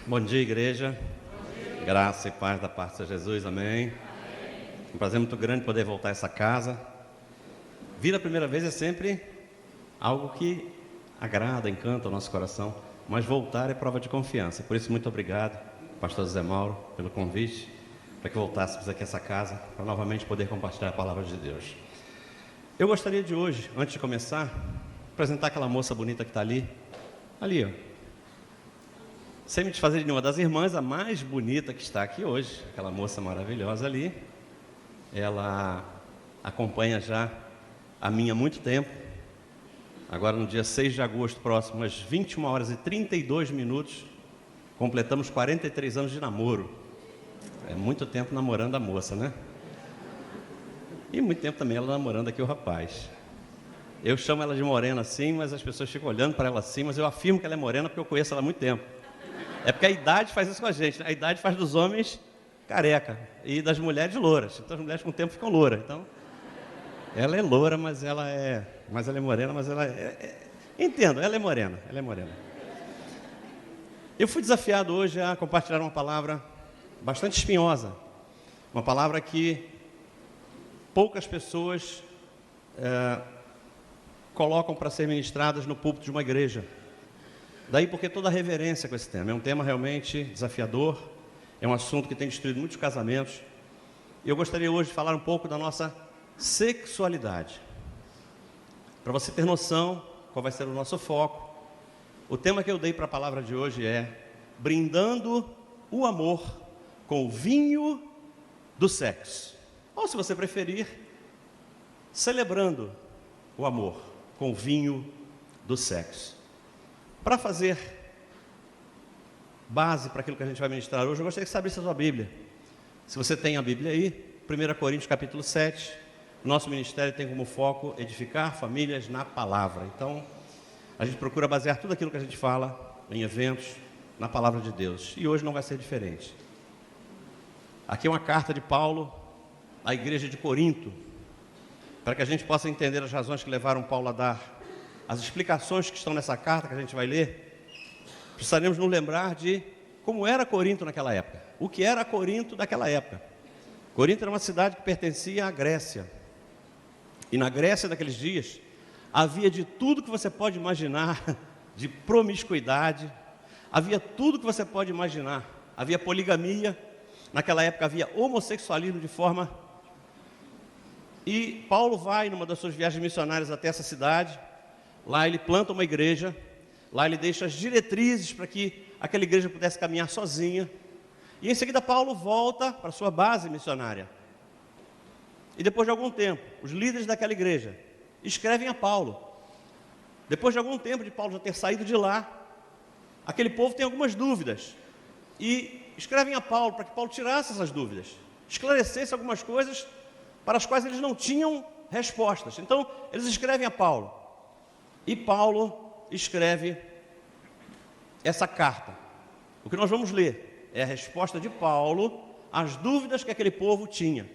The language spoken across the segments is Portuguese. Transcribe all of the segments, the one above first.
Bom dia, igreja. Graça e paz da parte de Jesus, amém. Um prazer muito grande poder voltar a essa casa. Vir a primeira vez é sempre algo que agrada, encanta o nosso coração, mas voltar é prova de confiança. Por isso, muito obrigado, pastor José Mauro, pelo convite, para que voltássemos aqui a essa casa, para novamente poder compartilhar a palavra de Deus. Eu gostaria de hoje, antes de começar, apresentar aquela moça bonita que está ali, ó. Sem me desfazer de nenhuma das irmãs, a mais bonita que está aqui hoje, aquela moça maravilhosa ali, ela acompanha já a mim há muito tempo. Agora no dia 6 de agosto próximo, às 21 horas e 32 minutos, completamos 43 anos de namoro. É muito tempo namorando a moça, né? E muito tempo também ela namorando aqui o rapaz. Eu chamo ela de morena assim, mas as pessoas ficam olhando para ela assim, mas eu afirmo que ela é morena porque eu conheço ela há muito tempo. É porque a idade faz isso com a gente, né? A idade faz dos homens careca e das mulheres louras. Então as mulheres com o tempo ficam louras. Então, ela é loura, mas ela é morena, mas ela entendo, ela é morena. Eu fui desafiado hoje a compartilhar uma palavra bastante espinhosa. Uma palavra que poucas pessoas colocam para ser ministradas no púlpito de uma igreja. Daí porque toda a reverência com esse tema. É um tema realmente desafiador, é um assunto que tem destruído muitos casamentos. E eu gostaria hoje de falar um pouco da nossa sexualidade. Para você ter noção qual vai ser o nosso foco, o tema que eu dei para a palavra de hoje é brindando o amor com o vinho do sexo. Ou, se você preferir, celebrando o amor com o vinho do sexo. Para fazer base para aquilo que a gente vai ministrar hoje, eu gostaria que você abrisse a sua Bíblia. Se você tem a Bíblia aí, 1 Coríntios capítulo 7, nosso ministério tem como foco edificar famílias na palavra. Então, a gente procura basear tudo aquilo que a gente fala em eventos, na palavra de Deus. E hoje não vai ser diferente. Aqui é uma carta de Paulo à igreja de Corinto, para que a gente possa entender as razões que levaram Paulo a dar as explicações que estão nessa carta que a gente vai ler. Precisaremos nos lembrar de como era Corinto naquela época. O que era Corinto daquela época? Corinto era uma cidade que pertencia à Grécia. E na Grécia daqueles dias, havia de tudo que você pode imaginar de promiscuidade. Havia tudo que você pode imaginar. Havia poligamia. Naquela época havia homossexualismo de forma... E Paulo vai numa das suas viagens missionárias até essa cidade. Lá ele planta uma igreja, lá ele deixa as diretrizes para que aquela igreja pudesse caminhar sozinha. E em seguida Paulo volta para a sua base missionária. E depois de algum tempo, os líderes daquela igreja escrevem a Paulo. Depois de algum tempo de Paulo já ter saído de lá, aquele povo tem algumas dúvidas. E escrevem a Paulo para que Paulo tirasse essas dúvidas, esclarecesse algumas coisas para as quais eles não tinham respostas. Então eles escrevem a Paulo. E Paulo escreve essa carta. O que nós vamos ler é a resposta de Paulo às dúvidas que aquele povo tinha.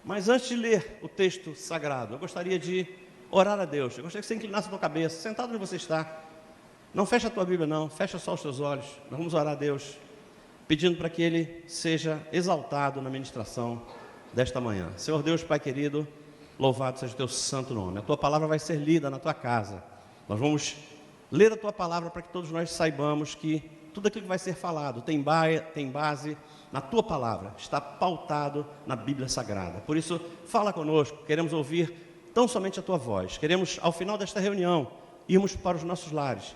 Mas antes de ler o texto sagrado, eu gostaria de orar a Deus. Eu gostaria que você inclinasse a tua cabeça, sentado onde você está. Não fecha a tua Bíblia não, fecha só os teus olhos. Nós vamos orar a Deus, pedindo para que Ele seja exaltado na ministração desta manhã. Senhor Deus, Pai querido, louvado seja o teu santo nome. A tua palavra vai ser lida na tua casa. Nós vamos ler a tua palavra para que todos nós saibamos que tudo aquilo que vai ser falado tem base na tua palavra, está pautado na Bíblia Sagrada. Por isso, fala conosco, queremos ouvir tão somente a tua voz. Queremos, ao final desta reunião, irmos para os nossos lares,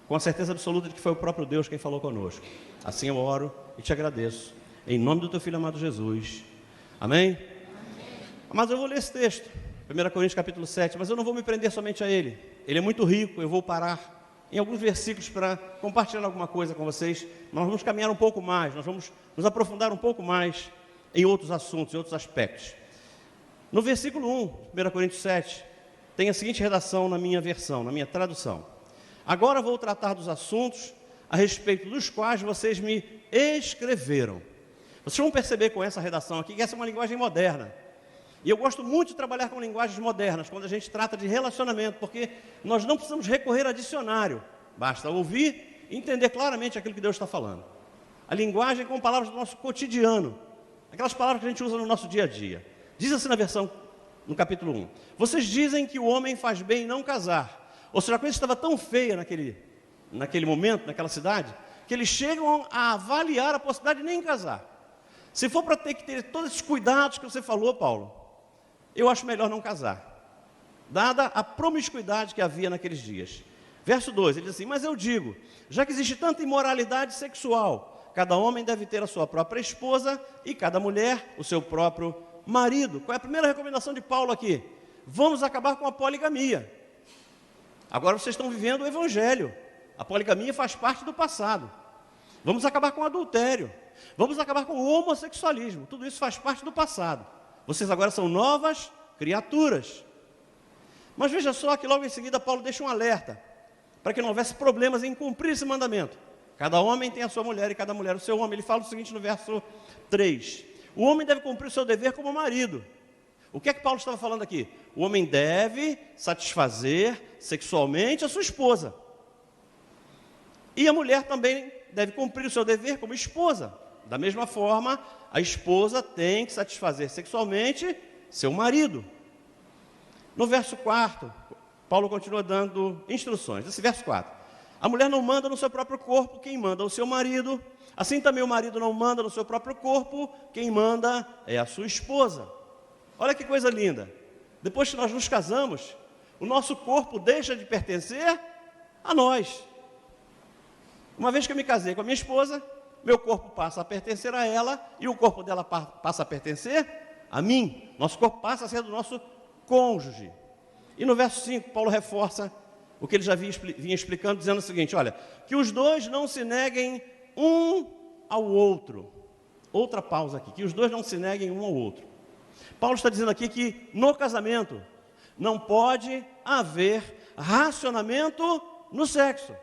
com a certeza absoluta de que foi o próprio Deus quem falou conosco. Assim eu oro e te agradeço, em nome do teu Filho amado Jesus. Amém? Mas eu vou ler esse texto, 1 Coríntios capítulo 7, mas eu não vou me prender somente a ele. Ele é muito rico, eu vou parar em alguns versículos para compartilhar alguma coisa com vocês. Nós vamos caminhar um pouco mais, nós vamos nos aprofundar um pouco mais em outros assuntos, em outros aspectos. No versículo 1, 1 Coríntios 7, tem a seguinte redação na minha versão, na minha tradução. Agora vou tratar dos assuntos a respeito dos quais vocês me escreveram. Vocês vão perceber com essa redação aqui que essa é uma linguagem moderna. E eu gosto muito de trabalhar com linguagens modernas, quando a gente trata de relacionamento, porque nós não precisamos recorrer a dicionário. Basta ouvir entender claramente aquilo que Deus está falando. A linguagem com palavras do nosso cotidiano, aquelas palavras que a gente usa no nosso dia a dia. Diz assim na versão, no capítulo 1: vocês dizem que o homem faz bem em não casar. Ou seja, a coisa estava tão feia naquele momento, naquela cidade, que eles chegam a avaliar a possibilidade de nem casar. Se for para ter que ter todos esses cuidados que você falou, Paulo, eu acho melhor não casar, dada a promiscuidade que havia naqueles dias. Verso 2, ele diz assim: mas eu digo, já que existe tanta imoralidade sexual, cada homem deve ter a sua própria esposa e cada mulher o seu próprio marido. Qual é a primeira recomendação de Paulo aqui? Vamos acabar com a poligamia. Agora vocês estão vivendo o evangelho. A poligamia faz parte do passado. Vamos acabar com o adultério. Vamos acabar com o homossexualismo. Tudo isso faz parte do passado. Vocês agora são novas criaturas. Mas veja só que logo em seguida Paulo deixa um alerta, para que não houvesse problemas em cumprir esse mandamento. Cada homem tem a sua mulher e cada mulher o seu homem. Ele fala o seguinte no verso 3: o homem deve cumprir o seu dever como marido. O que é que Paulo estava falando aqui? O homem deve satisfazer sexualmente a sua esposa. E a mulher também deve cumprir o seu dever como esposa. Da mesma forma, a esposa tem que satisfazer sexualmente seu marido. No verso 4, Paulo continua dando instruções. Esse verso 4: a mulher não manda no seu próprio corpo, quem manda é o seu marido. Assim também o marido não manda no seu próprio corpo, quem manda é a sua esposa. Olha que coisa linda. Depois que nós nos casamos, o nosso corpo deixa de pertencer a nós. Uma vez que eu me casei com a minha esposa, meu corpo passa a pertencer a ela e o corpo dela passa a pertencer a mim. Nosso corpo passa a ser do nosso cônjuge. E no verso 5, Paulo reforça o que ele já vinha explicando, dizendo o seguinte: olha, que os dois não se neguem um ao outro. Outra pausa aqui: que os dois não se neguem um ao outro. Paulo está dizendo aqui que no casamento não pode haver racionamento no sexo.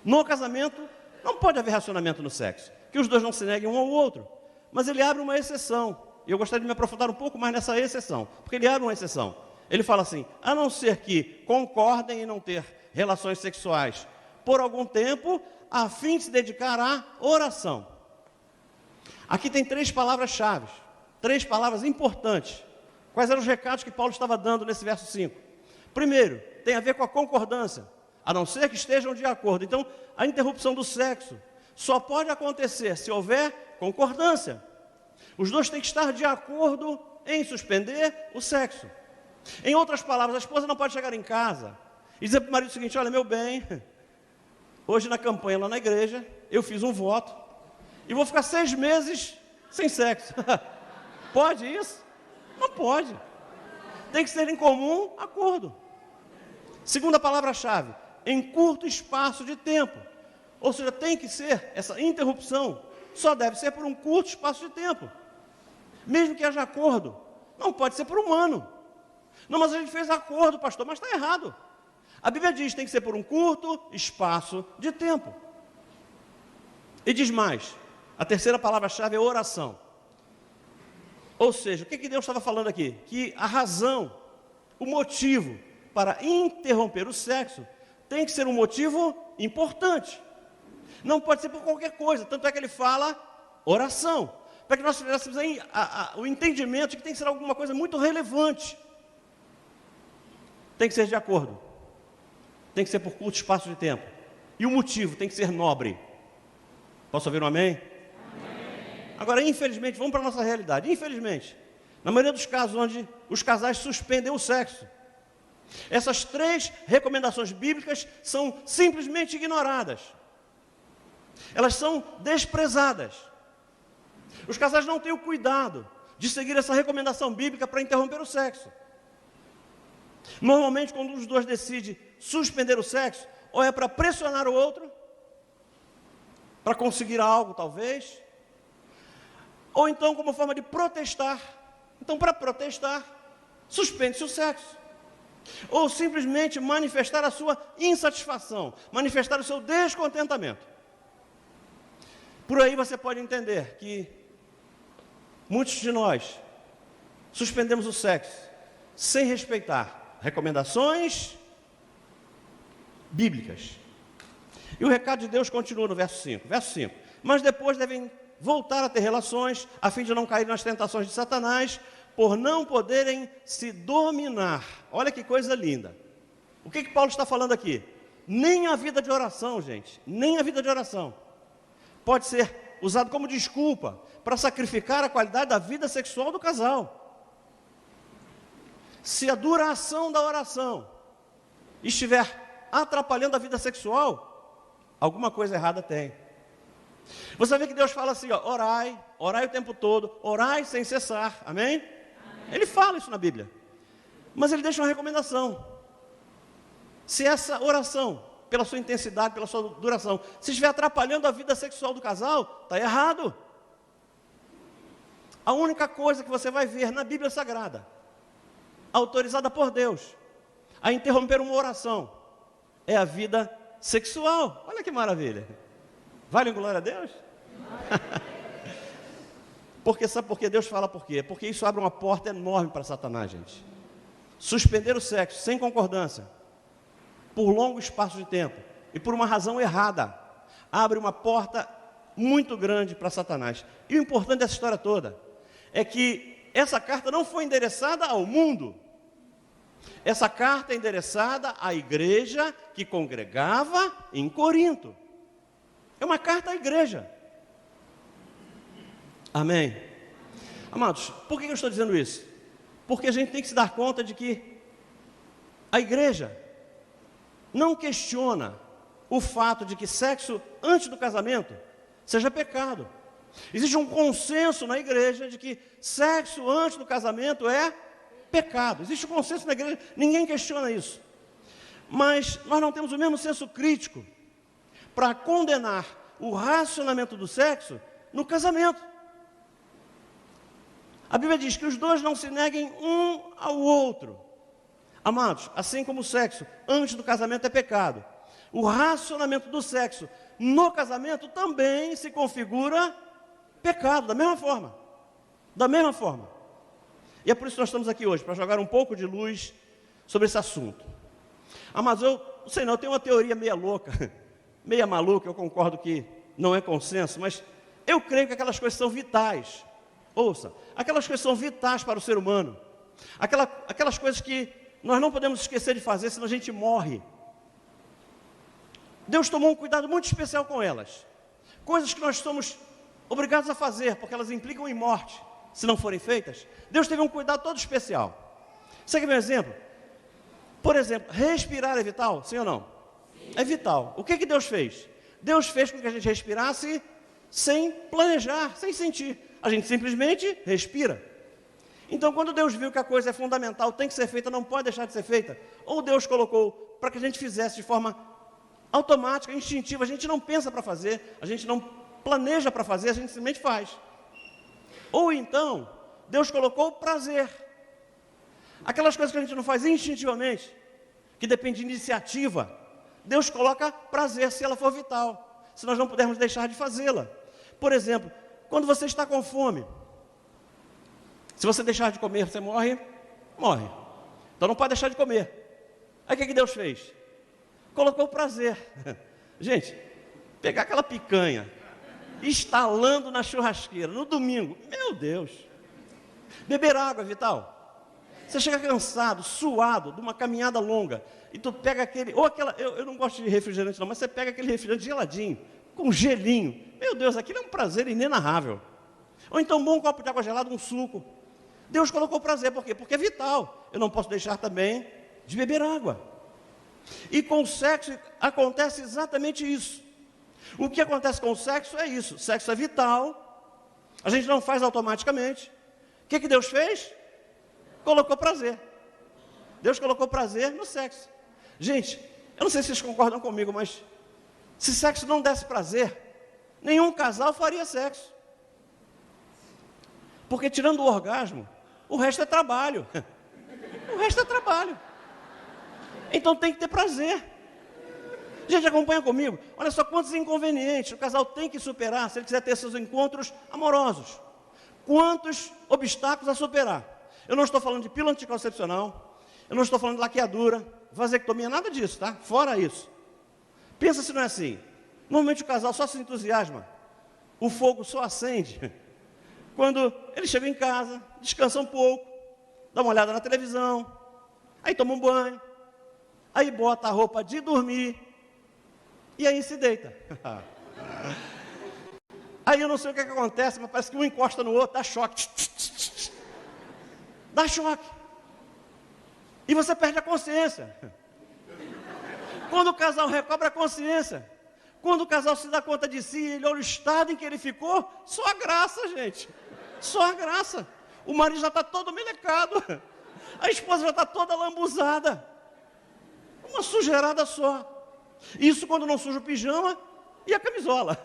No casamento não pode haver racionamento no sexo, que os dois não se neguem um ao outro. Mas ele abre uma exceção, e eu gostaria de me aprofundar um pouco mais nessa exceção, porque ele abre uma exceção. Ele fala assim: a não ser que concordem em não ter relações sexuais por algum tempo, a fim de se dedicar à oração. Aqui tem 3 palavras-chave, 3 palavras importantes. Quais eram os recados que Paulo estava dando nesse verso 5? Primeiro, tem a ver com a concordância, a não ser que estejam de acordo. Então, a interrupção do sexo só pode acontecer se houver concordância. Os dois têm que estar de acordo em suspender o sexo. Em outras palavras, a esposa não pode chegar em casa e dizer para o marido o seguinte: olha, meu bem, hoje na campanha lá na igreja, eu fiz um voto e vou ficar 6 meses sem sexo. Pode isso? Não pode. Tem que ser em comum acordo. Segunda palavra-chave: em curto espaço de tempo. Ou seja, tem que ser, essa interrupção só deve ser por um curto espaço de tempo. Mesmo que haja acordo, não pode ser por um ano. Não, mas a gente fez acordo, pastor, mas está errado. A Bíblia diz que tem que ser por um curto espaço de tempo. E diz mais, a terceira palavra-chave é oração. Ou seja, o que Deus estava falando aqui? Que a razão, o motivo para interromper o sexo tem que ser um motivo importante. Não pode ser por qualquer coisa. Tanto é que ele fala oração, para que nós tivéssemos aí o entendimento de que tem que ser alguma coisa muito relevante. Tem que ser de acordo. Tem que ser por curto espaço de tempo. E o motivo tem que ser nobre. Posso ouvir um amém? Amém. Agora, infelizmente, vamos para a nossa realidade. Infelizmente, na maioria dos casos onde os casais suspendem o sexo, essas 3 recomendações bíblicas são simplesmente ignoradas. Elas são desprezadas. Os casais não têm o cuidado de seguir essa recomendação bíblica para interromper o sexo. Normalmente, quando um dos dois decide suspender o sexo, ou é para pressionar o outro, para conseguir algo talvez, ou então como forma de protestar. Então, para protestar, suspende-se o sexo. Ou simplesmente manifestar a sua insatisfação, manifestar o seu descontentamento. Por aí você pode entender que muitos de nós suspendemos o sexo sem respeitar recomendações bíblicas. E o recado de Deus continua no verso 5. Verso 5. Mas depois devem voltar a ter relações, a fim de não cair nas tentações de Satanás, por não poderem se dominar. Olha que coisa linda. O que Paulo está falando aqui? Nem a vida de oração, gente, nem a vida de oração pode ser usado como desculpa para sacrificar a qualidade da vida sexual do casal. Se a duração da oração estiver atrapalhando a vida sexual, alguma coisa errada tem. Você vê que Deus fala assim, ó, orai o tempo todo, orai sem cessar, amém? Amém? Ele fala isso na Bíblia, mas ele deixa uma recomendação. Se essa oração, pela sua intensidade, pela sua duração, se estiver atrapalhando a vida sexual do casal, está errado. A única coisa que você vai ver na Bíblia Sagrada, autorizada por Deus, a interromper uma oração, é a vida sexual. Olha que maravilha. Vale glória a Deus? Porque sabe por que Deus fala por quê? Porque isso abre uma porta enorme para Satanás, gente. Suspender o sexo sem concordância, por longo espaço de tempo, e por uma razão errada, abre uma porta muito grande para Satanás. E o importante dessa história toda, é que essa carta não foi endereçada ao mundo. Essa carta é endereçada à igreja que congregava em Corinto. É uma carta à igreja. Amém? Amados, por que eu estou dizendo isso? Porque a gente tem que se dar conta de que a igreja não questiona o fato de que sexo antes do casamento seja pecado. Existe um consenso na igreja de que sexo antes do casamento é pecado. Existe um consenso na igreja, ninguém questiona isso. Mas nós não temos o mesmo senso crítico para condenar o racionamento do sexo no casamento. A Bíblia diz que os dois não se neguem um ao outro. Amados, assim como o sexo antes do casamento é pecado, o racionamento do sexo no casamento também se configura pecado, da mesma forma. Da mesma forma. E é por isso que nós estamos aqui hoje, para jogar um pouco de luz sobre esse assunto. Amados, eu não sei não, eu tenho uma teoria meia louca, meia maluca, eu concordo que não é consenso, mas eu creio que aquelas coisas são vitais. Ouça, aquelas coisas são vitais para o ser humano. Aquelas coisas que nós não podemos esquecer de fazer, senão a gente morre. Deus tomou um cuidado muito especial com elas. Coisas que nós somos obrigados a fazer, porque elas implicam em morte, se não forem feitas. Deus teve um cuidado todo especial. Você quer ver um exemplo? Por exemplo, respirar é vital, sim ou não? Sim. É vital. O que Deus fez? Deus fez com que a gente respirasse sem planejar, sem sentir. A gente simplesmente respira. Então, quando Deus viu que a coisa é fundamental, tem que ser feita, não pode deixar de ser feita, ou Deus colocou para que a gente fizesse de forma automática, instintiva, a gente não pensa para fazer, a gente não planeja para fazer, a gente simplesmente faz. Ou então, Deus colocou prazer. Aquelas coisas que a gente não faz instintivamente, que depende de iniciativa, Deus coloca prazer se ela for vital, se nós não pudermos deixar de fazê-la. Por exemplo, quando você está com fome, se você deixar de comer, você morre? Morre. Então não pode deixar de comer. Aí o que Deus fez? Colocou o prazer. Gente, pegar aquela picanha, estalando na churrasqueira, no domingo, meu Deus. Beber água, vital. Você chega cansado, suado, de uma caminhada longa, e tu pega aquele, ou aquela, eu não gosto de refrigerante não, mas você pega aquele refrigerante geladinho, com gelinho. Meu Deus, aquilo é um prazer inenarrável. Ou então um bom copo de água gelada, um suco. Deus colocou prazer, por quê? Porque é vital. Eu não posso deixar também de beber água. E com o sexo acontece exatamente isso. O que acontece com o sexo é isso. O sexo é vital. A gente não faz automaticamente. O que Deus fez? Colocou prazer. Deus colocou prazer no sexo. Gente, eu não sei se vocês concordam comigo, mas se sexo não desse prazer, nenhum casal faria sexo. Porque tirando o orgasmo, o resto é trabalho. O resto é trabalho. Então tem que ter prazer. Gente, acompanha comigo. Olha só quantos inconvenientes o casal tem que superar se ele quiser ter seus encontros amorosos. Quantos obstáculos a superar. Eu não estou falando de pílula anticoncepcional. Eu não estou falando de laqueadura, vasectomia, nada disso, tá? Fora isso. Pensa se não é assim. Normalmente o casal só se entusiasma, o fogo só acende quando ele chega em casa, descansa um pouco, dá uma olhada na televisão, aí toma um banho, aí bota a roupa de dormir e aí se deita. Aí eu não sei o que acontece, mas parece que um encosta no outro, dá choque. Dá choque. E você perde a consciência. Quando o casal recobra a consciência, quando o casal se dá conta de si, ele olha o estado em que ele ficou, só a graça, gente. Só a graça. O marido já está todo melecado. A esposa já está toda lambuzada. Uma sujeirada só. Isso quando não suja o pijama e a camisola.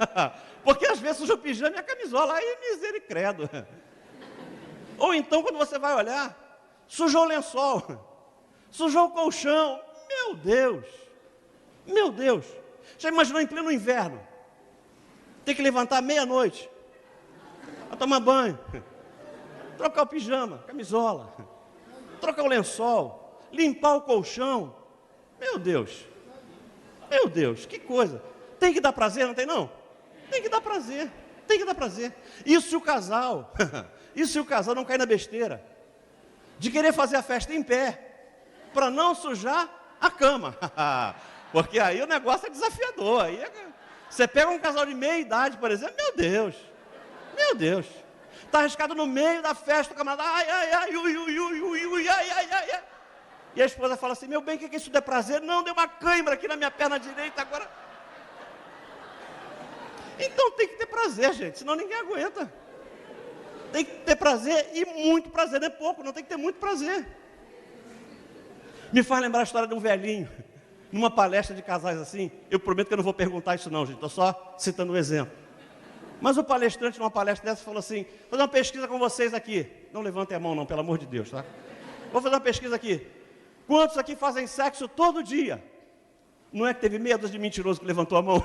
Porque às vezes suja o pijama e a camisola. Aí misericredo. Ou então quando você vai olhar, sujou o lençol, sujou o colchão. Meu Deus. Meu Deus. Já imaginou em pleno inverno? Tem que levantar meia-noite para tomar banho, trocar o pijama, camisola, trocar o lençol, limpar o colchão. Meu Deus. Meu Deus, que coisa. Tem que dar prazer, não tem não? Tem que dar prazer. Tem que dar prazer. Isso se o casal não cair na besteira de querer fazer a festa em pé para não sujar a cama. Porque aí o negócio é desafiador. Aí você pega um casal de meia idade, por exemplo, meu Deus. Está arriscado no meio da festa, o camarada, ai, ui, ai. E a esposa fala assim, meu bem, o que é isso de prazer? Não, deu uma cãibra aqui na minha perna direita agora. Então tem que ter prazer, gente, senão ninguém aguenta. Tem que ter prazer e muito prazer, não é pouco, não tem que ter muito prazer. Me faz lembrar a história de um velhinho, numa palestra de casais assim. Eu prometo que eu não vou perguntar isso não, gente, estou só citando um exemplo. Mas o palestrante, numa palestra dessa, falou assim, vou fazer uma pesquisa com vocês aqui. Não levantem a mão não, pelo amor de Deus, tá? Vou fazer uma pesquisa aqui. Quantos aqui fazem sexo todo dia? Não é que teve meia dúzia de mentiroso que levantou a mão?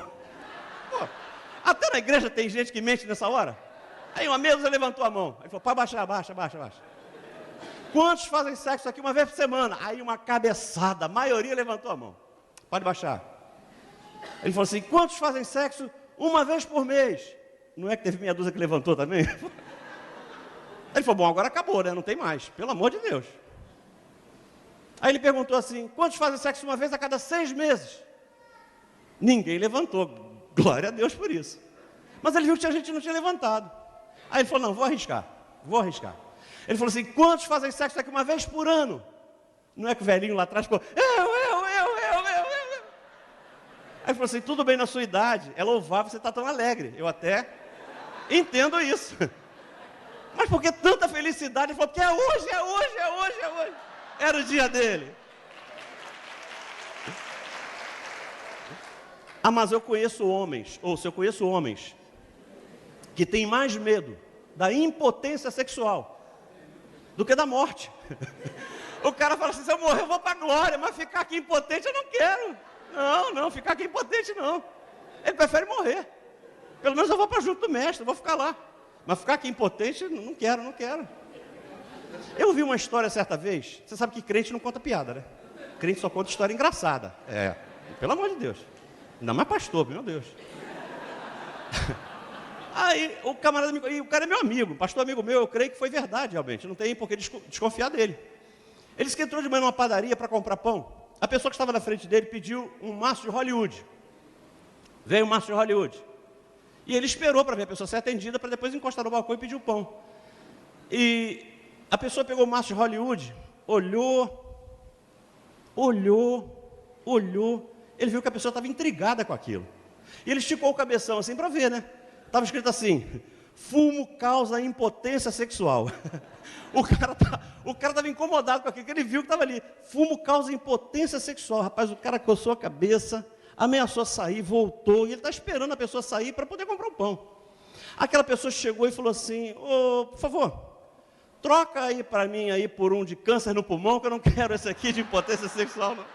Pô, até na igreja tem gente que mente nessa hora. Aí uma meia dúzia levantou a mão. Aí falou, pode baixar, baixa. Quantos fazem sexo aqui uma vez por semana? Aí uma cabeçada, a maioria levantou a mão. Pode baixar. Ele falou assim, quantos fazem sexo uma vez por mês? Não é que teve meia dúzia que levantou também? Ele falou, bom, agora acabou, né? Não tem mais, pelo amor de Deus. Aí ele perguntou assim, quantos fazem sexo uma vez a cada 6 meses? Ninguém levantou, glória a Deus por isso. Mas ele viu que a gente não tinha levantado. Aí ele falou, não, vou arriscar. Ele falou assim, quantos fazem sexo aqui uma vez por ano? Não é que o velhinho lá atrás ficou, eu. Aí ele falou assim, tudo bem na sua idade, é louvável você estar tão alegre. Eu até entendo isso. Mas por que tanta felicidade? Ele falou, porque é hoje. Era o dia dele. Ah, mas eu conheço homens, que têm mais medo da impotência sexual do que da morte. O cara fala assim, se eu morrer eu vou para a glória, mas ficar aqui impotente eu não quero. Não, ficar aqui impotente não. Ele prefere morrer. Pelo menos eu vou para junto do mestre, eu vou ficar lá. Mas ficar aqui impotente, não quero. Eu ouvi uma história certa vez, você sabe que crente não conta piada, né? Crente só conta história engraçada. Pelo amor de Deus. Ainda mais pastor, meu Deus. Aí o camarada o cara é meu amigo, pastor amigo meu, eu creio que foi verdade realmente, não tem por que desconfiar dele. Ele disse que entrou de manhã numa padaria para comprar pão. A pessoa que estava na frente dele pediu um maço de Hollywood. Veio um maço de Hollywood. E ele esperou para ver a pessoa ser atendida, para depois encostar no balcão e pedir o pão. E a pessoa pegou o maço de Hollywood, olhou. Ele viu que a pessoa estava intrigada com aquilo. E ele esticou o cabeção assim para ver, né? Estava escrito assim, fumo causa impotência sexual. O cara estava incomodado com aquilo, que ele viu que estava ali. Fumo causa impotência sexual. Rapaz, o cara coçou a cabeça, ameaçou sair, voltou, e ele está esperando a pessoa sair para poder comprar o pão. Aquela pessoa chegou e falou assim, por favor, troca aí para mim aí por um de câncer no pulmão, que eu não quero esse aqui de impotência sexual, não.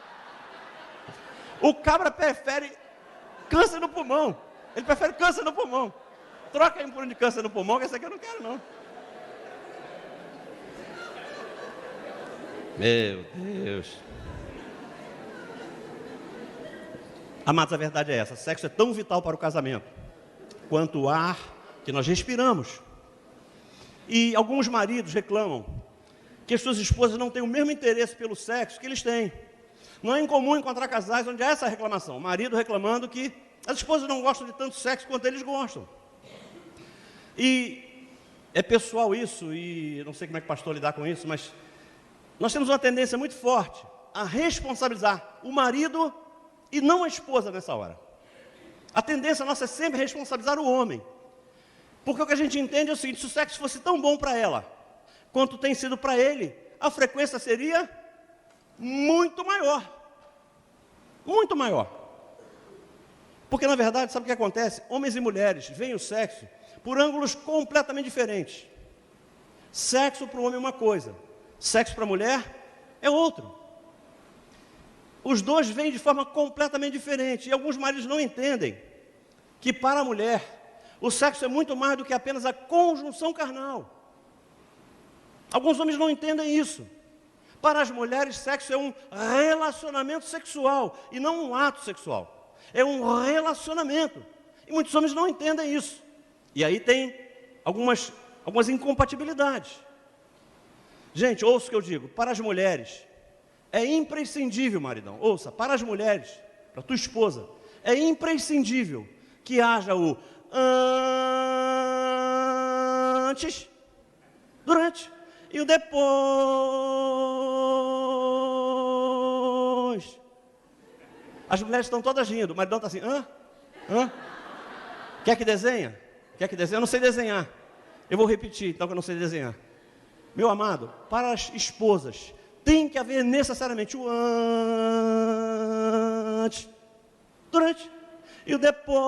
O cabra prefere câncer no pulmão. Ele prefere câncer no pulmão. Troca aí por um de câncer no pulmão, que esse aqui eu não quero, não. Meu Deus. Amados, a verdade é essa: sexo é tão vital para o casamento quanto o ar que nós respiramos. E alguns maridos reclamam que as suas esposas não têm o mesmo interesse pelo sexo que eles têm. Não é incomum encontrar casais onde há essa reclamação: o marido reclamando que as esposas não gostam de tanto sexo quanto eles gostam. E é pessoal isso, e eu não sei como é que o pastor lidar com isso, mas nós temos uma tendência muito forte a responsabilizar o marido e não a esposa nessa hora. A tendência nossa é sempre responsabilizar o homem. Porque o que a gente entende é o seguinte: se o sexo fosse tão bom para ela quanto tem sido para ele, a frequência seria muito maior. Muito maior. Porque na verdade, sabe o que acontece? Homens e mulheres veem o sexo por ângulos completamente diferentes. Sexo para o homem é uma coisa, sexo para a mulher é outro. Os dois veem de forma completamente diferente. E alguns maridos não entendem que para a mulher o sexo é muito mais do que apenas a conjunção carnal. Alguns homens não entendem isso. Para as mulheres, sexo é um relacionamento sexual e não um ato sexual. É um relacionamento. E muitos homens não entendem isso. E aí tem algumas incompatibilidades. Gente, ouça o que eu digo: para as mulheres é imprescindível, maridão, ouça, para as mulheres, para tua esposa, é imprescindível que haja o antes, durante e o depois. As mulheres estão todas rindo, o maridão está assim: Quer que desenha? Quer que desenhe? Eu não sei desenhar. Eu vou repetir, então, que eu não sei desenhar. Meu amado, para as esposas, tem que haver necessariamente o antes, durante e o depois.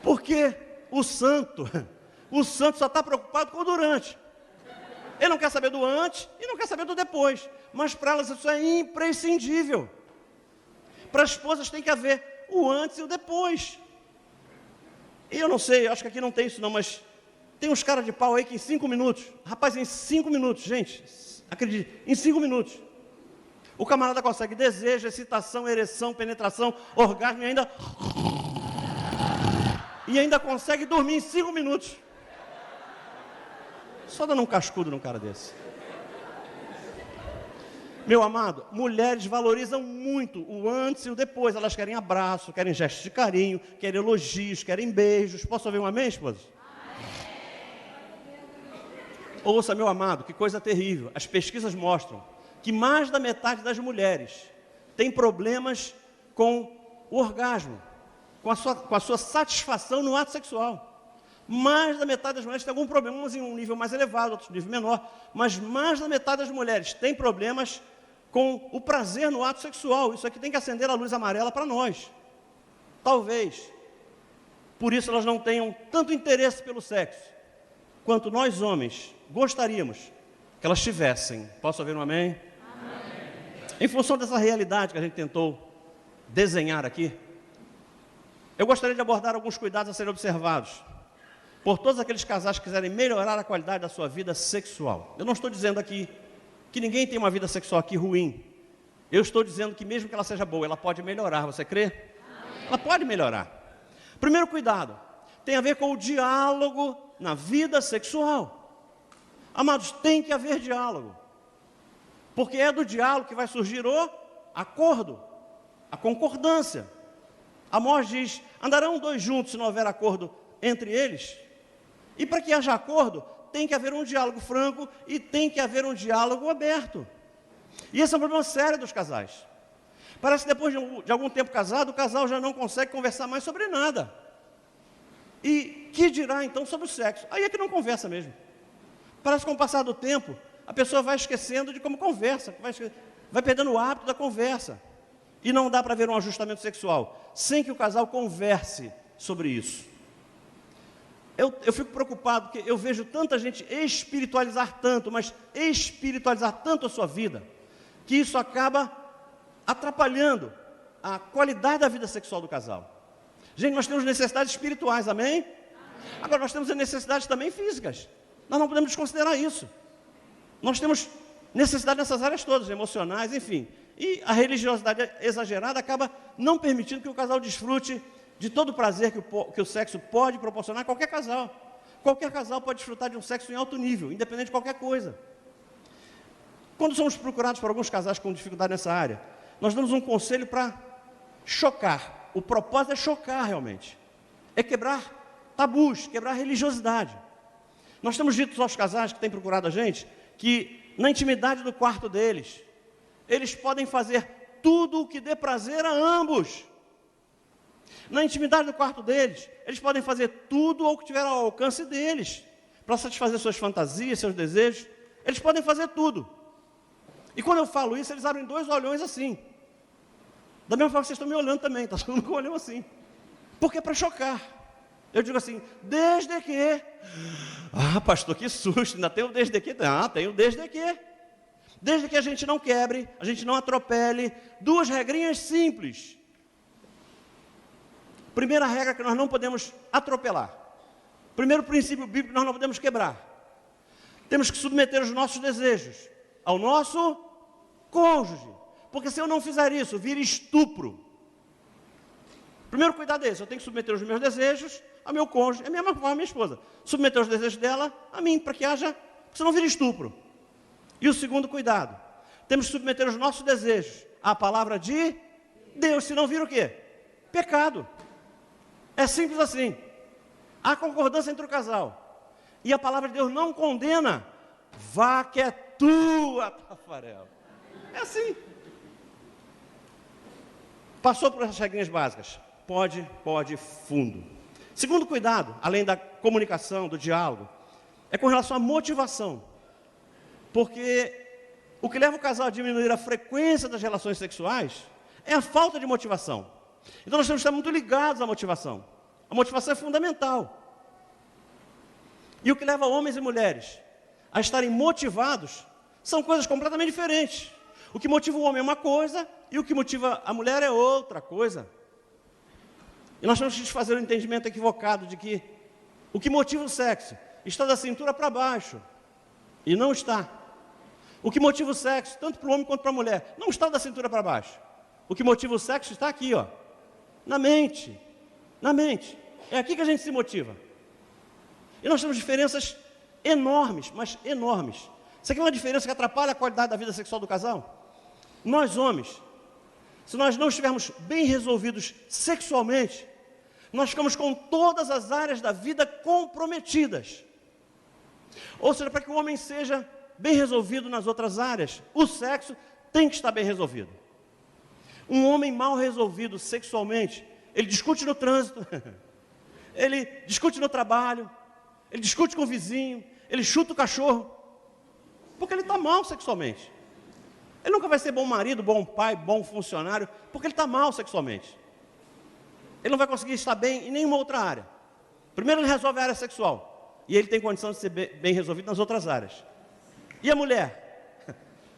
Porque o santo só está preocupado com o durante. Ele não quer saber do antes e não quer saber do depois. Mas para elas isso é imprescindível. Para as esposas tem que haver o antes e o depois. E eu não sei, acho que aqui não tem isso não, mas tem uns caras de pau aí que em 5 minutos, rapaz, em 5 minutos, gente, acredite, em 5 minutos, o camarada consegue desejo, excitação, ereção, penetração, orgasmo e ainda consegue dormir em 5 minutos. Só dando um cascudo num cara desse. Meu amado, mulheres valorizam muito o antes e o depois. Elas querem abraço, querem gestos de carinho, querem elogios, querem beijos. Posso ouvir um amém, esposa? Ouça, meu amado, que coisa terrível. As pesquisas mostram que mais da metade das mulheres tem problemas com o orgasmo, com a sua satisfação no ato sexual. Mais da metade das mulheres tem algum problema, umas em um nível mais elevado, outros em um nível menor, mas mais da metade das mulheres tem problemas com o prazer no ato sexual. Isso aqui tem que acender a luz amarela para nós. Talvez, por isso elas não tenham tanto interesse pelo sexo, quanto nós homens gostaríamos que elas tivessem. Posso ouvir um amém? Amém. Em função dessa realidade que a gente tentou desenhar aqui, eu gostaria de abordar alguns cuidados a serem observados por todos aqueles casais que quiserem melhorar a qualidade da sua vida sexual. Eu não estou dizendo aqui que ninguém tem uma vida sexual aqui ruim. Eu estou dizendo que mesmo que ela seja boa, ela pode melhorar. Você crê? Amém. Ela pode melhorar. Primeiro cuidado tem a ver com o diálogo na vida sexual. Amados, tem que haver diálogo. Porque é do diálogo que vai surgir o acordo, a concordância. Amós diz: andarão dois juntos se não houver acordo entre eles? E para que haja acordo, tem que haver um diálogo franco e tem que haver um diálogo aberto. E esse é um problema sério dos casais. Parece que depois de algum tempo casado, o casal já não consegue conversar mais sobre nada. E que dirá então sobre o sexo? Aí é que não conversa mesmo. Parece que com o passar do tempo, a pessoa vai esquecendo de como conversa, vai perdendo o hábito da conversa. E não dá para ver um ajustamento sexual sem que o casal converse sobre isso. Eu fico preocupado, porque eu vejo tanta gente espiritualizar tanto, mas espiritualizar tanto a sua vida, que isso acaba atrapalhando a qualidade da vida sexual do casal. Gente, nós temos necessidades espirituais, amém? Agora, nós temos necessidades também físicas. Nós não podemos desconsiderar isso. Nós temos necessidade nessas áreas todas, emocionais, enfim. E a religiosidade exagerada acaba não permitindo que o casal desfrute de todo o prazer que o sexo pode proporcionar a qualquer casal. Qualquer casal pode desfrutar de um sexo em alto nível, independente de qualquer coisa. Quando somos procurados por alguns casais com dificuldade nessa área, nós damos um conselho para chocar. O propósito é chocar realmente. É quebrar tabus, quebrar religiosidade. Nós temos dito aos casais que têm procurado a gente, que na intimidade do quarto deles, eles podem fazer tudo o que dê prazer a ambos. Na intimidade do quarto deles, eles podem fazer tudo o que tiver ao alcance deles, para satisfazer suas fantasias, seus desejos. Eles podem fazer tudo. E quando eu falo isso, eles abrem 2 olhões assim. Da mesma forma que vocês estão me olhando também, está todo mundo com o olhão assim. Porque é para chocar. Eu digo assim, desde que... Ah, pastor, que susto, ainda tem o desde que? Ah, tem o desde que. Desde que a gente não quebre, a gente não atropele. 2 regrinhas simples. Primeira regra que nós não podemos atropelar. Primeiro princípio bíblico que nós não podemos quebrar. Temos que submeter os nossos desejos ao nosso cônjuge. Porque se eu não fizer isso, vira estupro. Primeiro cuidado é esse, eu tenho que submeter os meus desejos ao meu cônjuge, é mesmo a minha esposa. Submeter os desejos dela a mim, para que haja, senão vira estupro. E o segundo cuidado, temos que submeter os nossos desejos à palavra de Deus, senão vira o quê? Pecado. É simples assim. Há concordância entre o casal. E a palavra de Deus não condena. Vá que é tua, Tafarel. É assim. Passou por essas regrinhas básicas. Pode, fundo. Segundo cuidado, além da comunicação, do diálogo, é com relação à motivação. Porque o que leva o casal a diminuir a frequência das relações sexuais é a falta de motivação. Então nós temos que estar muito ligados à motivação. A motivação é fundamental. E o que leva homens e mulheres a estarem motivados são coisas completamente diferentes. O que motiva o homem é uma coisa e o que motiva a mulher é outra coisa. E nós temos que fazer um entendimento equivocado de que o que motiva o sexo está da cintura para baixo. E não está. O que motiva o sexo, tanto para o homem quanto para a mulher, não está da cintura para baixo. O que motiva o sexo está aqui, ó, na mente. Na mente. É aqui que a gente se motiva. E nós temos diferenças enormes, mas enormes. Isso aqui é uma diferença que atrapalha a qualidade da vida sexual do casal. Nós homens, se nós não estivermos bem resolvidos sexualmente, nós ficamos com todas as áreas da vida comprometidas. Ou seja, para que o homem seja bem resolvido nas outras áreas, o sexo tem que estar bem resolvido. Um homem mal resolvido sexualmente, ele discute no trânsito, ele discute no trabalho, ele discute com o vizinho, ele chuta o cachorro, porque ele está mal sexualmente. Ele nunca vai ser bom marido, bom pai, bom funcionário, porque ele está mal sexualmente. Ele não vai conseguir estar bem em nenhuma outra área. Primeiro ele resolve a área sexual, e ele tem condição de ser bem resolvido nas outras áreas. E a mulher?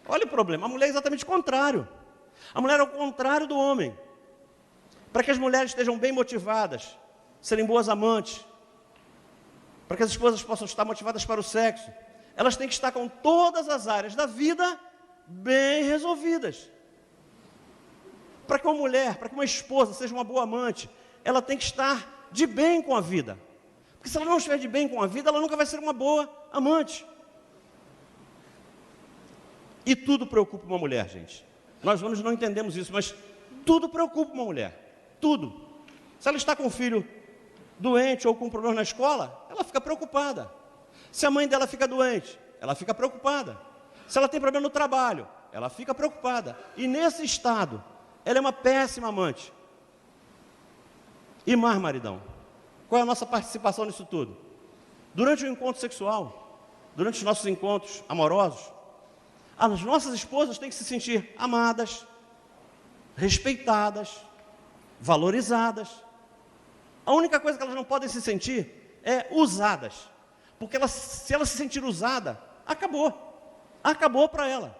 Olha o problema, a mulher é exatamente o contrário. A mulher é o contrário do homem. Para que as mulheres estejam bem motivadas, serem boas amantes, para que as esposas possam estar motivadas para o sexo, elas têm que estar com todas as áreas da vida bem resolvidas. Para que uma mulher, para que uma esposa seja uma boa amante, ela tem que estar de bem com a vida. Porque se ela não estiver de bem com a vida, ela nunca vai ser uma boa amante. E tudo preocupa uma mulher, gente. Nós homens não entendemos isso, mas tudo preocupa uma mulher. Tudo. Se ela está com um filho doente ou com um problema na escola, ela fica preocupada. Se a mãe dela fica doente, ela fica preocupada. Se ela tem problema no trabalho, ela fica preocupada. E nesse estado, ela é uma péssima amante. E mais, maridão, qual é a nossa participação nisso tudo? Durante o encontro sexual, durante os nossos encontros amorosos, as nossas esposas têm que se sentir amadas, respeitadas, valorizadas. A única coisa que elas não podem se sentir é usadas. Porque se ela se sentir usada, acabou. Acabou para ela.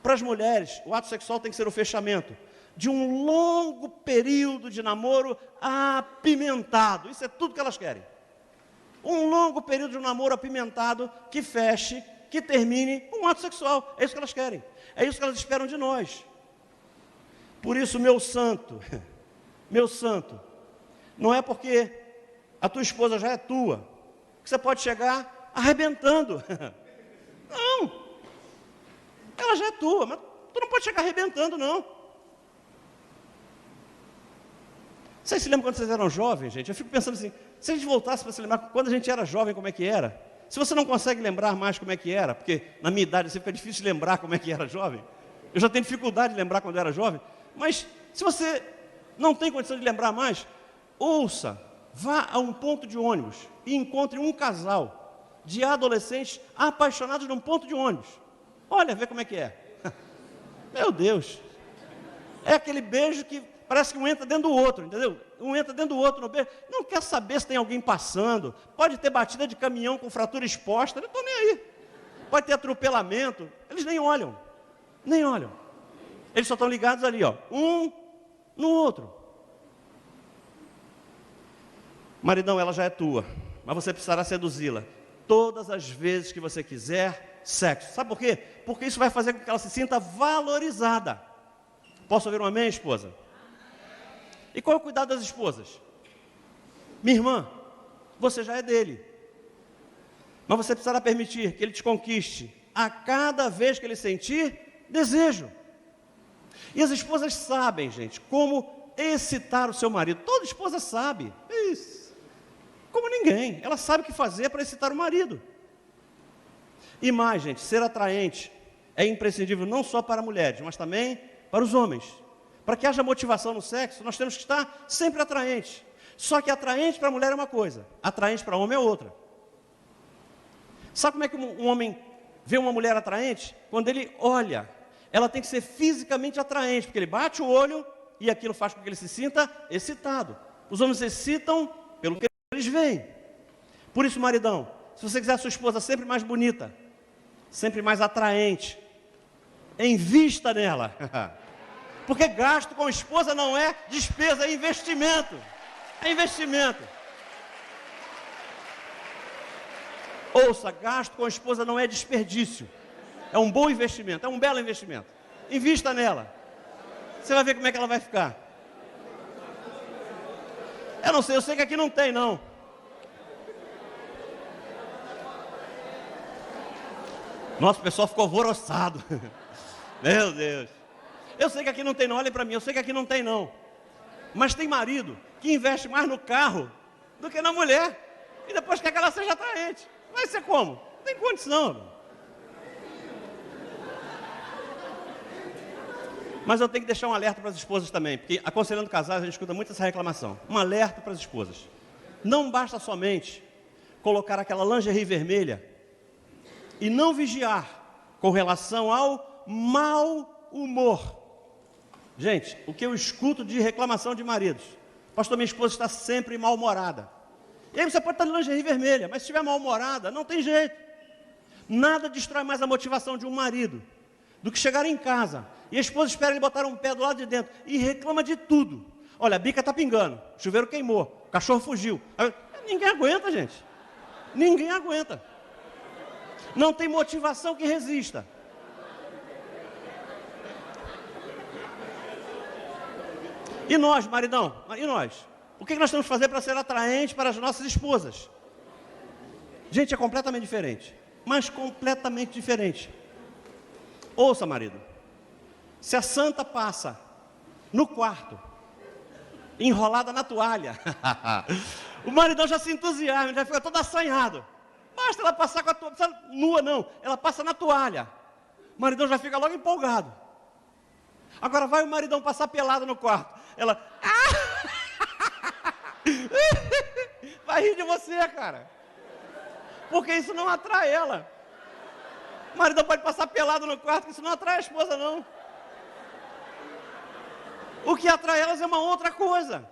Para as mulheres, o ato sexual tem que ser o fechamento de um longo período de namoro apimentado. Isso é tudo que elas querem. Um longo período de namoro apimentado que feche, que termine um ato sexual. É isso que elas querem. É isso que elas esperam de nós. Por isso, meu santo, não é porque a tua esposa já é tua, que você pode chegar arrebentando. Não, ela já é tua, mas tu não pode chegar arrebentando, não. Vocês se lembram quando vocês eram jovens, gente? Eu fico pensando assim, se a gente voltasse para se lembrar quando a gente era jovem, como é que era? Se você não consegue lembrar mais como é que era, porque na minha idade assim, fica difícil lembrar como é que era jovem. Eu já tenho dificuldade de lembrar quando eu era jovem. Mas se você não tem condição de lembrar mais, ouça, vá a um ponto de ônibus e encontre um casal de adolescentes apaixonados num ponto de ônibus. Olha, vê como é que é. Meu Deus. É aquele beijo que parece que um entra dentro do outro, entendeu? Um entra dentro do outro no beijo. Não quer saber se tem alguém passando. Pode ter batida de caminhão com fratura exposta. Eu não estou nem aí. Pode ter atropelamento. Eles nem olham. Nem olham. Eles só estão ligados ali, ó. Um no outro. Maridão, ela já é tua. Mas você precisará seduzi-la. Todas as vezes que você quiser, sexo. Sabe por quê? Porque isso vai fazer com que ela se sinta valorizada. Posso ouvir um amém, esposa? E qual é o cuidado das esposas? Minha irmã, você já é dele. Mas você precisará permitir que ele te conquiste a cada vez que ele sentir desejo. E as esposas sabem, gente, como excitar o seu marido. Toda esposa sabe. Isso. Como ninguém. Ela sabe o que fazer para excitar o marido. E mais, gente, ser atraente é imprescindível não só para mulheres, mas também para os homens. Para que haja motivação no sexo, nós temos que estar sempre atraentes. Só que atraente para a mulher é uma coisa, atraente para o homem é outra. Sabe como é que um homem vê uma mulher atraente? Quando ele olha, ela tem que ser fisicamente atraente, porque ele bate o olho e aquilo faz com que ele se sinta excitado. Os homens se excitam pelo que eles veem. Por isso, maridão, se você quiser a sua esposa sempre mais bonita, sempre mais atraente, invista nela. Porque gasto com esposa não é despesa, é investimento. É investimento. Ouça, gasto com esposa não é desperdício. É um bom investimento, é um belo investimento. Invista nela. Você vai ver como é que ela vai ficar. Eu não sei, eu sei que aqui não tem, não. Nossa, o pessoal ficou alvoroçado. Meu Deus. Eu sei que aqui não tem, não. Olhem para mim, eu sei que aqui não tem, não. Mas tem marido que investe mais no carro do que na mulher. E depois quer que ela seja atraente. Vai ser como? Não tem condição. Mas eu tenho que deixar um alerta para as esposas também, porque aconselhando casais a gente escuta muito essa reclamação. Um alerta para as esposas. Não basta somente colocar aquela lingerie vermelha e não vigiar com relação ao mau humor. Gente, o que eu escuto de reclamação de maridos: pastor, minha esposa está sempre mal-humorada. E aí você pode estar de lingerie vermelha, mas se estiver mal-humorada, não tem jeito. Nada destrói mais a motivação de um marido do que chegar em casa e a esposa espera ele botar um pé do lado de dentro e reclama de tudo. Olha, a bica está pingando, o chuveiro queimou, o cachorro fugiu. Ninguém aguenta, gente. Ninguém aguenta. Não tem motivação que resista. E nós, maridão? E nós? O que nós temos que fazer para ser atraente para as nossas esposas? Gente, é completamente diferente. Mas completamente diferente. Ouça, marido. Se a santa passa no quarto, enrolada na toalha, o maridão já se entusiasma, já fica todo assanhado. Basta ela passar com a toalha, nua não, ela passa na toalha. O maridão já fica logo empolgado. Agora vai o maridão passar pelado no quarto. Ela vai rir de você, cara. Porque isso não atrai ela. O maridão pode passar pelado no quarto, que isso não atrai a esposa, não. O que atrai elas é uma outra coisa.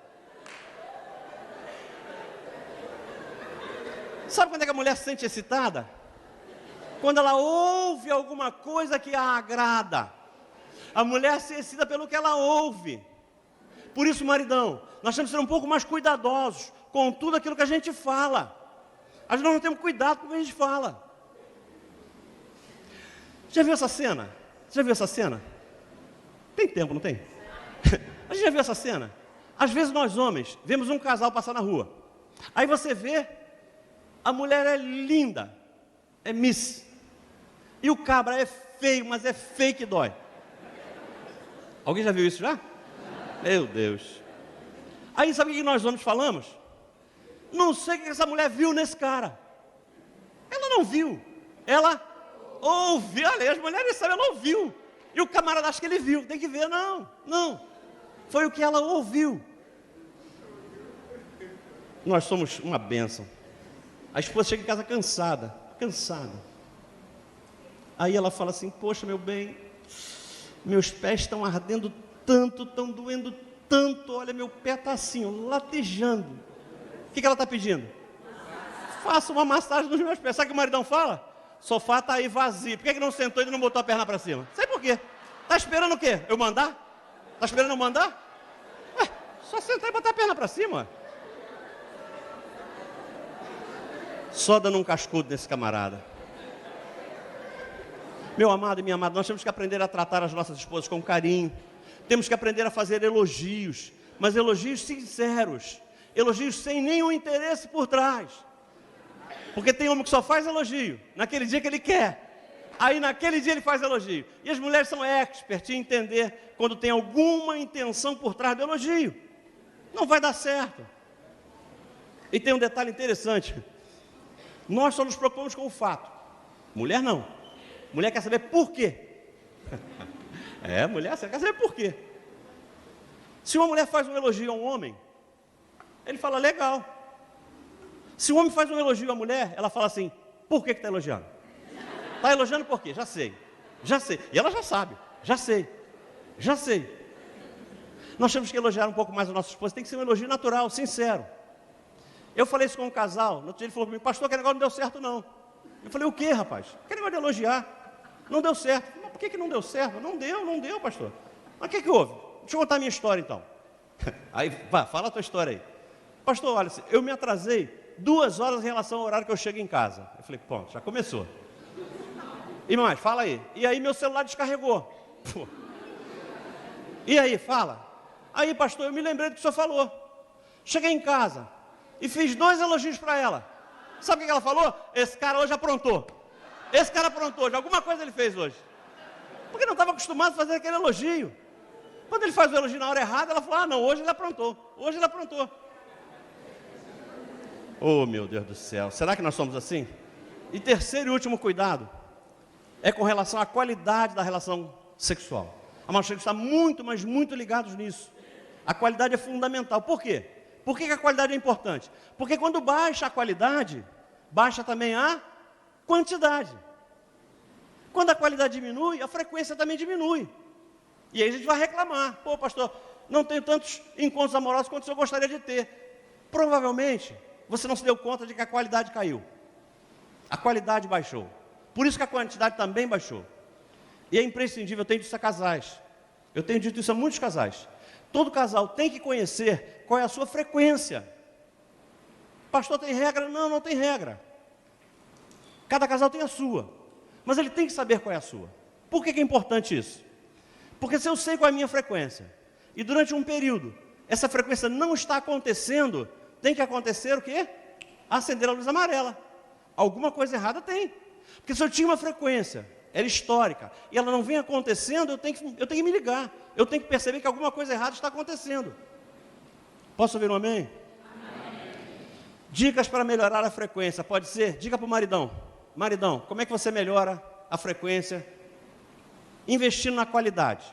Sabe quando é que a mulher se sente excitada? Quando ela ouve alguma coisa que a agrada. A mulher se excita pelo que ela ouve. Por isso, maridão, nós temos que ser um pouco mais cuidadosos com tudo aquilo que a gente fala. Nós não temos cuidado com o que a gente fala. Já viu essa cena? Você já viu essa cena? Tem tempo, não tem? A gente já viu essa cena? Às vezes nós homens vemos um casal passar na rua. Aí você vê, a mulher é linda, é Miss. E o cabra é feio, mas é feio que dói. Alguém já viu isso já? Meu Deus. Aí sabe o que nós homens falamos? Não sei o que essa mulher viu nesse cara. Ela não viu. Ela ouviu. Olha, as mulheres sabem, ela ouviu. E o camarada acha que ele viu. Tem que ver, não. Foi o que ela ouviu. Nós somos uma bênção. A esposa chega em casa cansada. Aí ela fala assim, poxa, meu bem, meus pés estão ardendo tanto, estão doendo tanto, olha, meu pé está assim, ó, latejando. O que ela está pedindo? Faça uma massagem nos meus pés. Sabe o que o maridão fala? O sofá está aí vazio. Por que não sentou e não botou a perna para cima? Sei por quê. Está esperando o quê? Eu mandar? Está esperando eu mandar? Ué, só sentar e botar a perna para cima. Só dando um cascudo nesse camarada. Meu amado e minha amada, nós temos que aprender a tratar as nossas esposas com carinho. Temos que aprender a fazer elogios, mas elogios sinceros. Elogios sem nenhum interesse por trás. Porque tem homem que só faz elogio naquele dia que ele quer. Aí naquele dia ele faz elogio. E as mulheres são expert em entender quando tem alguma intenção por trás do elogio. Não vai dar certo. E tem um detalhe interessante. Nós só nos preocupamos com o fato. Mulher não. Mulher quer saber por quê. Mulher quer saber por quê. Se uma mulher faz um elogio a um homem, ele fala, legal. Se o homem faz um elogio à mulher, ela fala assim, por que está elogiando? Está elogiando por quê? Já sei. E ela já sabe, já sei. Nós temos que elogiar um pouco mais a nossa esposa, tem que ser um elogio natural, sincero. Eu falei isso com um casal, no outro dia ele falou comigo, pastor, aquele negócio não deu certo não. Eu falei, o quê, rapaz? Aquele negócio de elogiar. Não deu certo. Mas por que não deu certo? Não deu, pastor. Mas o que houve? Deixa eu contar a minha história então. Aí, fala a tua história aí. Pastor, olha, eu me atrasei 2 horas em relação ao horário que eu chego em casa. Eu falei, pronto, já começou. E mais, fala aí. E aí meu celular descarregou. Pô. E aí, fala. Aí, pastor, eu me lembrei do que o senhor falou. Cheguei em casa e fiz 2 elogios para ela. Sabe o que ela falou? Esse cara hoje aprontou. Alguma coisa ele fez hoje. Porque não estava acostumado a fazer aquele elogio. Quando ele faz o elogio na hora errada, ela fala, não, hoje ele aprontou. Oh, meu Deus do céu, será que nós somos assim? E terceiro e último cuidado, é com relação à qualidade da relação sexual. Amados, nós estamos muito, mas muito ligados nisso. A qualidade é fundamental. Por quê? Por que a qualidade é importante? Porque quando baixa a qualidade, baixa também a quantidade. Quando a qualidade diminui, a frequência também diminui. E aí a gente vai reclamar. Pô, pastor, não tenho tantos encontros amorosos quanto eu gostaria de ter. Provavelmente, você não se deu conta de que a qualidade caiu. A qualidade baixou. Por isso que a quantidade também baixou. E é imprescindível, eu tenho dito isso a casais. Eu tenho dito isso a muitos casais. Todo casal tem que conhecer qual é a sua frequência. Pastor, tem regra? Não tem regra. Cada casal tem a sua. Mas ele tem que saber qual é a sua. Por que é importante isso? Porque se eu sei qual é a minha frequência, e durante um período, essa frequência não está acontecendo, tem que acontecer o quê? Acender a luz amarela. Alguma coisa errada tem. Porque se eu tinha uma frequência, era histórica, e ela não vem acontecendo, eu tenho que me ligar. Eu tenho que perceber que alguma coisa errada está acontecendo. Posso ouvir um amém? Amém. Dicas para melhorar a frequência, pode ser? Diga para o maridão. Maridão, como é que você melhora a frequência? Investindo na qualidade.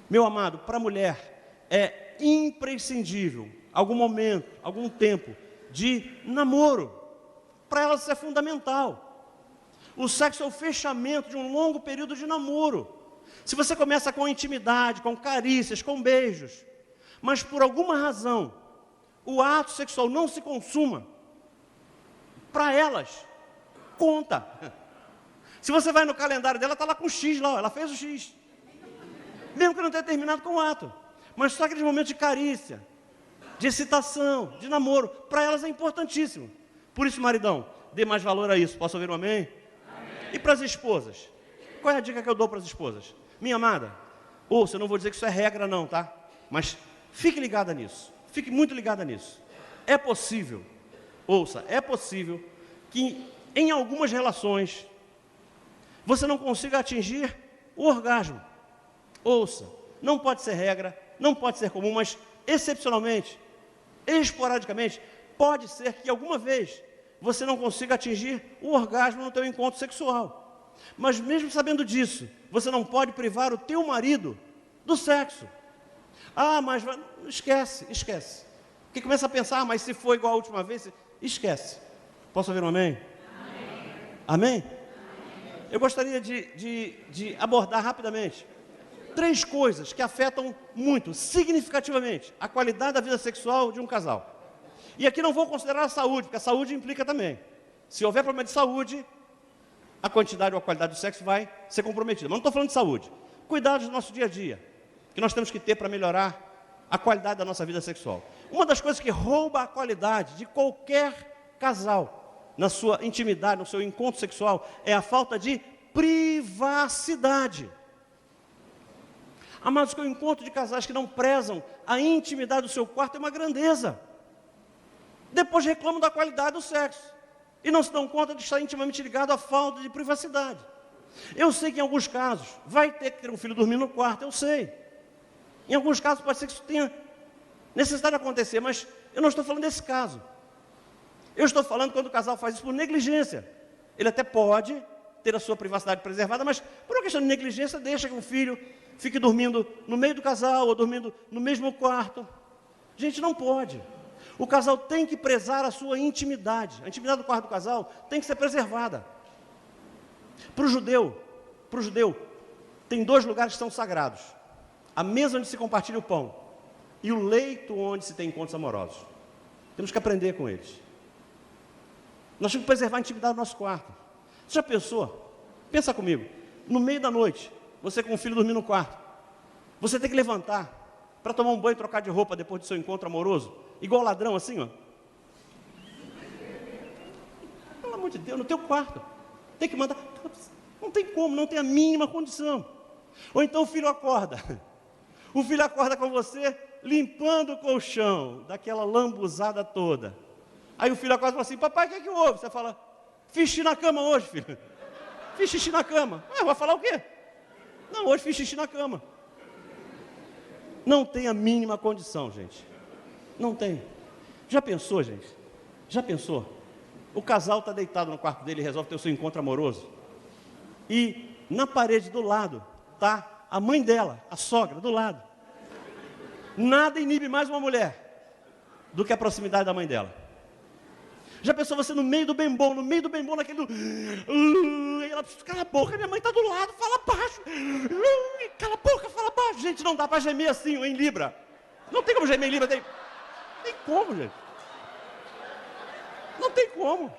Meu amado, para a mulher é imprescindível algum momento, algum tempo de namoro. Para ela isso é fundamental. O sexo é o fechamento de um longo período de namoro. Se você começa com intimidade, com carícias, com beijos, mas por alguma razão o ato sexual não se consuma, para elas, conta. Se você vai no calendário dela, está lá com o X lá, ela fez o X. Mesmo que não tenha terminado com o ato. Mas só aqueles momentos de carícia, de excitação, de namoro, para elas é importantíssimo. Por isso, maridão, dê mais valor a isso. Posso ouvir um amém? Amém. E para as esposas? qual é a dica que eu dou para as esposas? Minha amada, ouça, eu não vou dizer que isso é regra não, tá? Mas fique ligada nisso, fique muito ligada nisso. É possível, ouça, é possível que em algumas relações você não consiga atingir o orgasmo. Ouça, não pode ser regra, não pode ser comum, mas excepcionalmente, esporadicamente, pode ser que alguma vez você não consiga atingir o orgasmo no teu encontro sexual. Mas mesmo sabendo disso, você não pode privar o teu marido do sexo. Ah, mas esquece. Porque começa a pensar, mas se for igual a última vez, esquece. Posso ouvir um amém? Amém? Eu gostaria de abordar rapidamente 3 coisas que afetam muito, significativamente, a qualidade da vida sexual de um casal. E aqui não vou considerar a saúde, porque a saúde implica também. Se houver problema de saúde, a quantidade ou a qualidade do sexo vai ser comprometida. Mas não estou falando de saúde. Cuidados do nosso dia a dia, que nós temos que ter para melhorar a qualidade da nossa vida sexual. Uma das coisas que rouba a qualidade de qualquer casal, na sua intimidade, no seu encontro sexual, é a falta de privacidade. Amados, que o encontro de casais que não prezam a intimidade do seu quarto é uma grandeza. Depois reclamam da qualidade do sexo e não se dão conta de estar intimamente ligado à falta de privacidade. Eu sei que em alguns casos vai ter que ter um filho dormindo no quarto, eu sei. Em alguns casos pode ser que isso tenha necessidade de acontecer, mas eu não estou falando desse caso. Eu estou falando quando o casal faz isso por negligência. Ele até pode ter a sua privacidade preservada, mas por uma questão de negligência deixa que o filho fique dormindo no meio do casal ou dormindo no mesmo quarto. Gente, não pode. O casal tem que prezar a sua intimidade. A intimidade do quarto do casal tem que ser preservada. Para o judeu, tem 2 lugares que são sagrados. A mesa onde se compartilha o pão e o leito onde se tem encontros amorosos. Temos que aprender com eles. Nós temos que preservar a intimidade do nosso quarto. Você já pensou? Pensa comigo. No meio da noite, você com o filho dormindo no quarto, você tem que levantar para tomar um banho e trocar de roupa depois do seu encontro amoroso, igual ladrão assim, ó. Pelo amor de Deus, no teu quarto. Tem que mandar. Não tem como, não tem a mínima condição. Ou então o filho acorda. O filho acorda com você limpando o colchão, daquela lambuzada toda. Aí o filho acorda e fala assim: papai, o que é que houve? Você fala: fiz xixi na cama hoje, filho. Fiz xixi na cama. Vai falar o quê? Não, hoje fiz xixi na cama. Não tem a mínima condição, gente. Não tem. Já pensou, gente? Já pensou? O casal está deitado no quarto dele e resolve ter o seu encontro amoroso. E na parede do lado está a mãe dela, a sogra, do lado. Nada inibe mais uma mulher do que a proximidade da mãe dela. Já pensou você no meio do bem bom, naquele... E ela precisa: cala a boca, minha mãe está do lado, fala baixo. Cala a boca, fala baixo. Gente, não dá para gemer assim, em Libra. Não tem como gemer em Libra. Tem como, gente. Não tem como.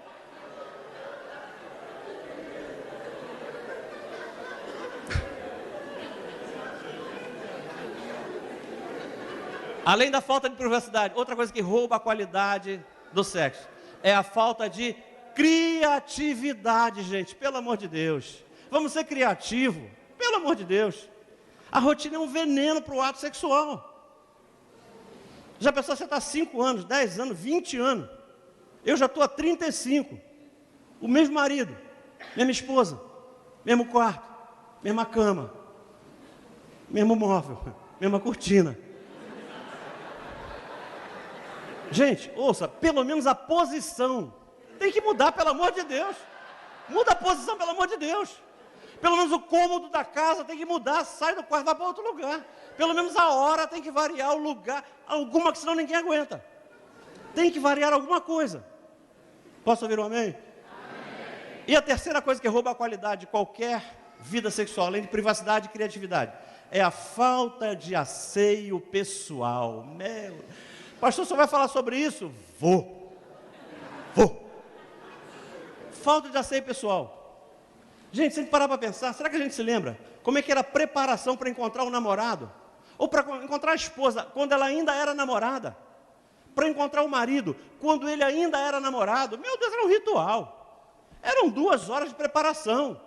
Além da falta de privacidade, outra coisa que rouba a qualidade do sexo é a falta de criatividade, gente. Pelo amor de Deus. Vamos ser criativos. Pelo amor de Deus. A rotina é um veneno para o ato sexual. Já pensou, você está há 5 anos, 10 anos, 20 anos. Eu já estou há 35. O mesmo marido, mesma esposa, mesmo quarto, mesma cama, mesmo móvel, mesma cortina. Gente, ouça, pelo menos a posição tem que mudar, pelo amor de Deus. Muda a posição, pelo amor de Deus. Pelo menos o cômodo da casa tem que mudar, sai do quarto, vai para outro lugar. Pelo menos a hora tem que variar, o lugar, alguma, que senão ninguém aguenta. Tem que variar alguma coisa. Posso ouvir um amém? Amém. E a terceira coisa que rouba a qualidade de qualquer vida sexual, além de privacidade e criatividade, é a falta de asseio pessoal. Pastor, você vai falar sobre isso? Vou. Falta de asseio pessoal. Gente, se a gente parar para pensar, será que a gente se lembra como é que era a preparação para encontrar um namorado? Ou para encontrar a esposa, quando ela ainda era namorada? Para encontrar o marido, quando ele ainda era namorado? Meu Deus, era um ritual. Eram 2 horas de preparação.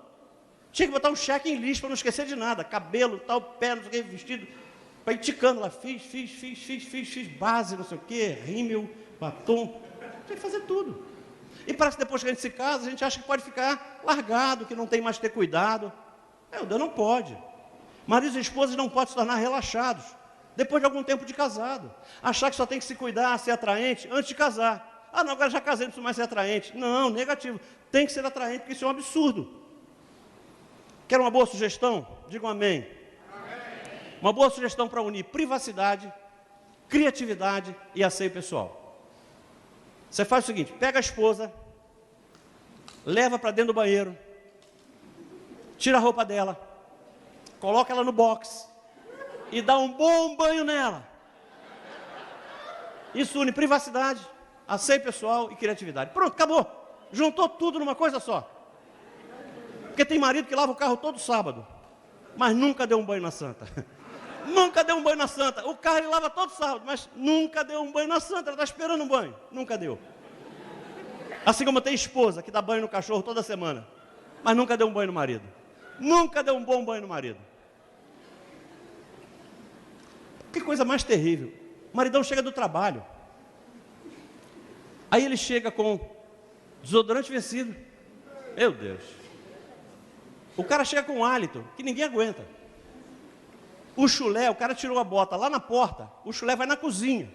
Tinha que botar um cheque em lixo para não esquecer de nada. Cabelo, tal, pé, não sei o que, vestido. Para ir ticando lá. Fiz base, não sei o que, rímel, batom. Tinha que fazer tudo. E parece que depois que a gente se casa, a gente acha que pode ficar largado, que não tem mais que ter cuidado. Meu Deus, não pode. Maridos e esposas não podem se tornar relaxados depois de algum tempo de casado. Achar que só tem que se cuidar, ser atraente antes de casar. Ah, não, agora já casei, não preciso mais ser atraente. Não, negativo. Tem que ser atraente, porque isso é um absurdo. Quer uma boa sugestão? Digam amém. Uma boa sugestão para unir privacidade, criatividade e asseio pessoal. Você faz o seguinte, pega a esposa, leva para dentro do banheiro, tira a roupa dela, coloca ela no box e dá um bom banho nela. Isso une privacidade, asseio pessoal e criatividade. Pronto, acabou. Juntou tudo numa coisa só. Porque tem marido que lava o carro todo sábado, mas nunca deu um banho na santa. Nunca deu um banho na santa. O carro ele lava todo sábado, mas nunca deu um banho na santa. Ela está esperando um banho. Nunca deu. Assim como tem esposa que dá banho no cachorro toda semana, mas nunca deu um banho no marido. Nunca deu um bom banho no marido. Que coisa mais terrível. O maridão chega do trabalho. Aí ele chega com desodorante vencido. Meu Deus. O cara chega com um hálito que ninguém aguenta. O chulé, o cara tirou a bota lá na porta, o chulé vai na cozinha.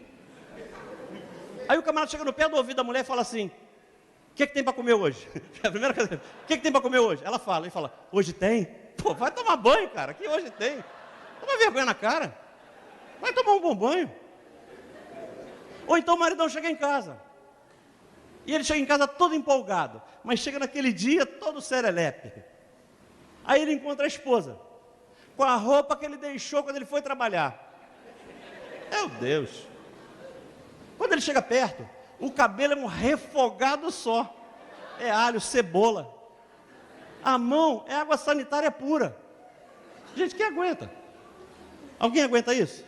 Aí o camarada chega no pé do ouvido da mulher e fala assim, o que tem para comer hoje? A primeira coisa, o que tem para comer hoje? Ela fala, hoje tem? Pô, vai tomar banho, cara, que hoje tem? Toma vergonha na cara. Vai tomar um bom banho. Ou então o maridão chega em casa. E ele chega em casa todo empolgado, mas chega naquele dia todo serelepe. Aí ele encontra a esposa, com a roupa que ele deixou quando ele foi trabalhar. Meu Deus. Quando ele chega perto, o cabelo é um refogado só. É alho, cebola. A mão é água sanitária pura. Gente, quem aguenta? Alguém aguenta isso?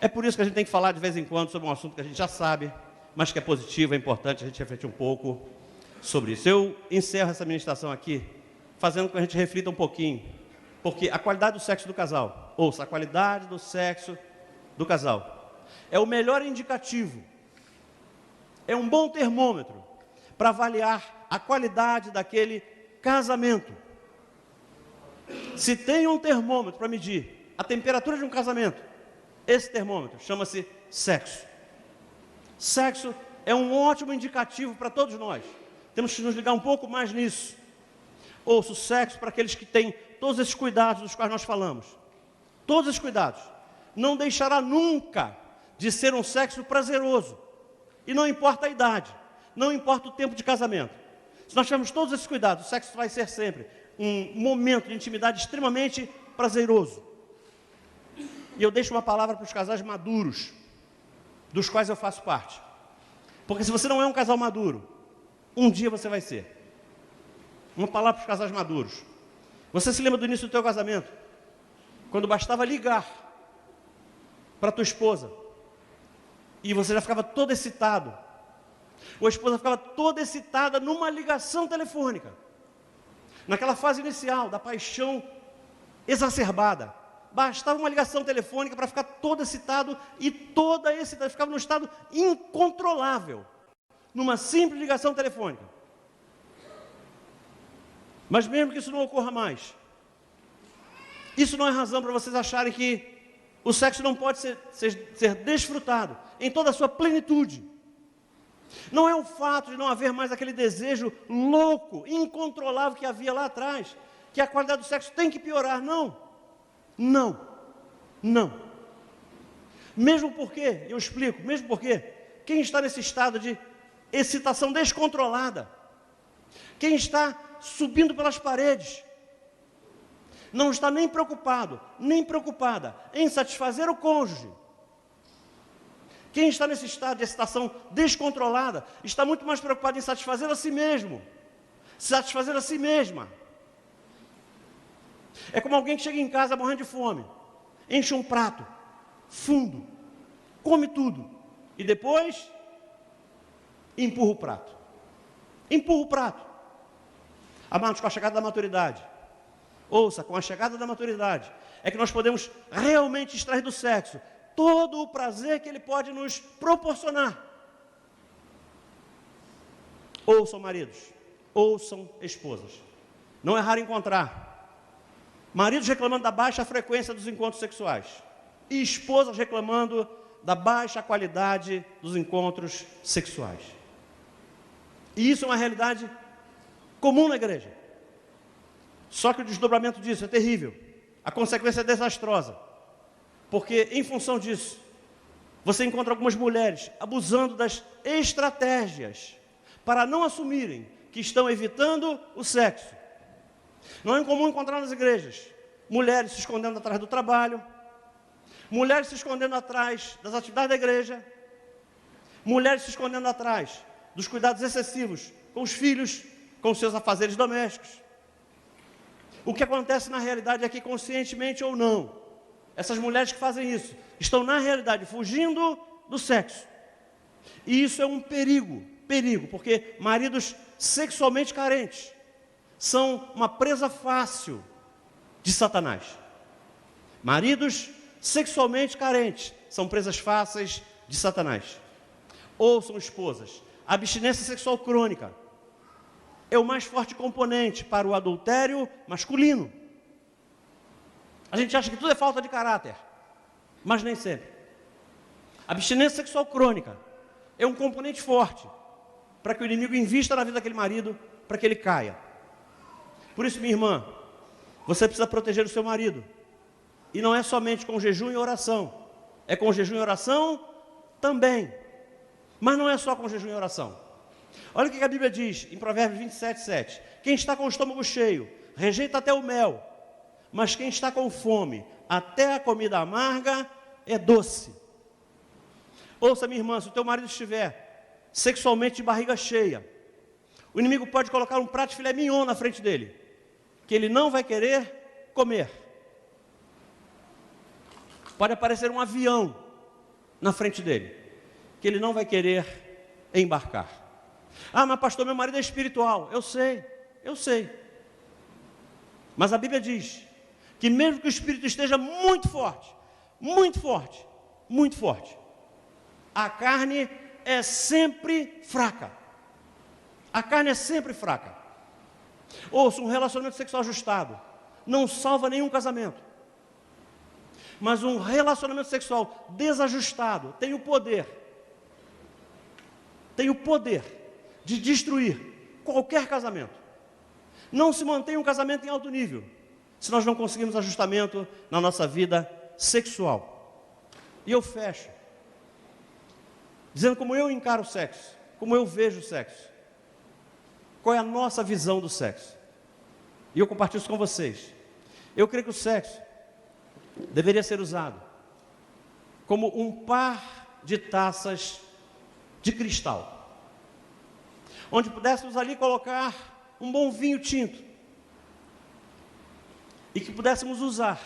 É por isso que a gente tem que falar de vez em quando sobre um assunto que a gente já sabe, mas que é positivo, é importante a gente refletir um pouco sobre isso. Eu encerro essa ministração aqui, fazendo com que a gente reflita um pouquinho, porque a qualidade do sexo do casal, ouça, a qualidade do sexo do casal, é o melhor indicativo, é um bom termômetro para avaliar a qualidade daquele casamento. Se tem um termômetro para medir a temperatura de um casamento, esse termômetro chama-se sexo. Sexo é um ótimo indicativo para todos nós. Temos que nos ligar um pouco mais nisso. Ouça, o sexo para aqueles que têm todos esses cuidados dos quais nós falamos. Todos esses cuidados. Não deixará nunca de ser um sexo prazeroso. E não importa a idade, não importa o tempo de casamento. Se nós tivermos todos esses cuidados, o sexo vai ser sempre um momento de intimidade extremamente prazeroso. E eu deixo uma palavra para os casais maduros, dos quais eu faço parte. Porque se você não é um casal maduro, um dia você vai ser. Uma palavra para os casais maduros. Você se lembra do início do teu casamento? Quando bastava ligar para tua esposa e você já ficava todo excitado. Ou a esposa ficava toda excitada numa ligação telefônica. Naquela fase inicial da paixão exacerbada. Bastava uma ligação telefônica para ficar todo excitado e toda excitada, ficava num estado incontrolável, numa simples ligação telefônica. Mas mesmo que isso não ocorra mais, isso não é razão para vocês acharem que o sexo não pode ser desfrutado em toda a sua plenitude. Não é o fato de não haver mais aquele desejo louco, incontrolável que havia lá atrás, que a qualidade do sexo tem que piorar, não. Não. Mesmo porque, eu explico, mesmo porque, quem está nesse estado de excitação descontrolada, quem está subindo pelas paredes, não está nem preocupado, nem preocupada em satisfazer o cônjuge. Quem está nesse estado de excitação descontrolada, está muito mais preocupado em satisfazer a si mesmo, satisfazer a si mesma. É como alguém que chega em casa morrendo de fome, enche um prato, fundo, come tudo, e depois empurra o prato. Empurra o prato. Amados, com a chegada da maturidade, ouça, com a chegada da maturidade, é que nós podemos realmente extrair do sexo todo o prazer que ele pode nos proporcionar. Ouçam maridos, ouçam esposas. Não é raro encontrar maridos reclamando da baixa frequência dos encontros sexuais e esposas reclamando da baixa qualidade dos encontros sexuais. E isso é uma realidade comum na igreja. Só que o desdobramento disso é terrível. A consequência é desastrosa. Porque, em função disso, você encontra algumas mulheres abusando das estratégias para não assumirem que estão evitando o sexo. Não é incomum encontrar nas igrejas mulheres se escondendo atrás do trabalho, mulheres se escondendo atrás das atividades da igreja, mulheres se escondendo atrás dos cuidados excessivos com os filhos, com os seus afazeres domésticos. O que acontece na realidade é que, conscientemente ou não, essas mulheres que fazem isso estão, na realidade, fugindo do sexo. E isso é um perigo, porque maridos sexualmente carentes são uma presa fácil de Satanás. Maridos sexualmente carentes são presas fáceis de Satanás. Ouçam, esposas, a abstinência sexual crônica é o mais forte componente para o adultério masculino. A gente acha que tudo é falta de caráter, mas nem sempre. A abstinência sexual crônica é um componente forte para que o inimigo invista na vida daquele marido, para que ele caia. Por isso, minha irmã, você precisa proteger o seu marido. E não é somente com jejum e oração. É com jejum e oração também. Mas não é só com jejum e oração. Olha o que a Bíblia diz em Provérbios 27:7. Quem está com o estômago cheio, rejeita até o mel. Mas quem está com fome, até a comida amarga é doce. Ouça, minha irmã, se o teu marido estiver sexualmente de barriga cheia, o inimigo pode colocar um prato de filé mignon na frente dele, que ele não vai querer comer. Pode aparecer um avião na frente dele, que ele não vai querer embarcar. Ah, mas pastor, meu marido é espiritual. Eu sei. Mas a Bíblia diz que mesmo que o espírito esteja muito forte, a carne é sempre fraca. Ouça, um relacionamento sexual ajustado não salva nenhum casamento. Mas um relacionamento sexual desajustado tem o poder de destruir qualquer casamento. Não se mantém um casamento em alto nível se nós não conseguirmos ajustamento na nossa vida sexual. E eu fecho dizendo como eu encaro o sexo, como eu vejo o sexo, qual é a nossa visão do sexo. E eu compartilho isso com vocês. Eu creio que o sexo deveria ser usado como um par de taças de cristal, onde pudéssemos ali colocar um bom vinho tinto e que pudéssemos usar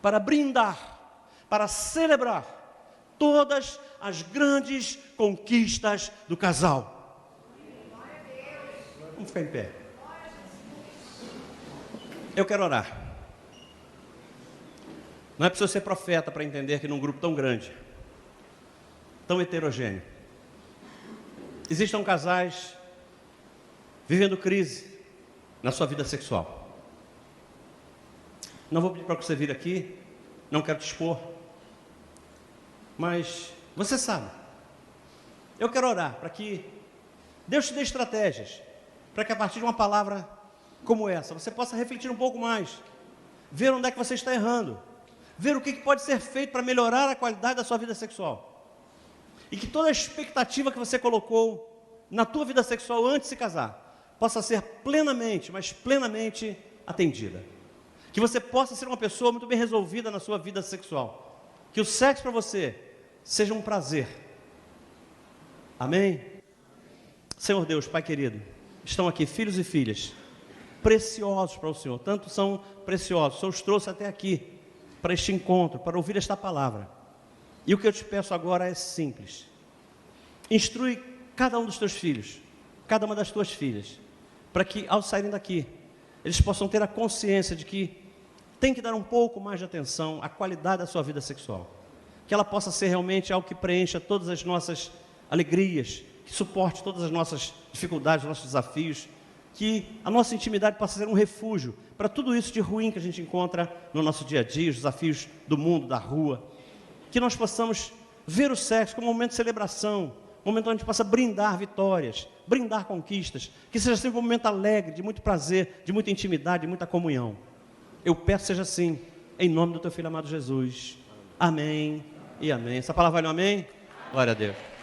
para brindar, para celebrar todas as grandes conquistas do casal. Vamos ficar em pé. Eu quero orar. Não é preciso ser profeta para entender que num grupo tão grande, tão heterogêneo, existam casais vivendo crise na sua vida sexual. Não vou pedir para que você vir aqui, não quero te expor, mas você sabe. Eu quero orar para que Deus te dê estratégias, para que a partir de uma palavra como essa, você possa refletir um pouco mais, ver onde é que você está errando, ver o que pode ser feito para melhorar a qualidade da sua vida sexual. E que toda a expectativa que você colocou na tua vida sexual antes de se casar, possa ser plenamente, mas plenamente atendida. Que você possa ser uma pessoa muito bem resolvida na sua vida sexual. Que o sexo para você seja um prazer. Amém? Senhor Deus, Pai querido, estão aqui filhos e filhas, preciosos para o Senhor, tanto são preciosos, o Senhor os trouxe até aqui, para este encontro, para ouvir esta palavra. E o que eu te peço agora é simples: instrui cada um dos teus filhos, cada uma das tuas filhas, para que ao saírem daqui, eles possam ter a consciência de que tem que dar um pouco mais de atenção à qualidade da sua vida sexual. Que ela possa ser realmente algo que preencha todas as nossas alegrias, que suporte todas as nossas dificuldades, nossos desafios, que a nossa intimidade possa ser um refúgio para tudo isso de ruim que a gente encontra no nosso dia a dia, os desafios do mundo, da rua. Que nós possamos ver o sexo como um momento de celebração, um momento onde a gente possa brindar vitórias, brindar conquistas, que seja sempre um momento alegre, de muito prazer, de muita intimidade, de muita comunhão. Eu peço que seja assim, em nome do teu Filho amado Jesus. Amém e amém. Essa palavra vale um amém? Glória a Deus.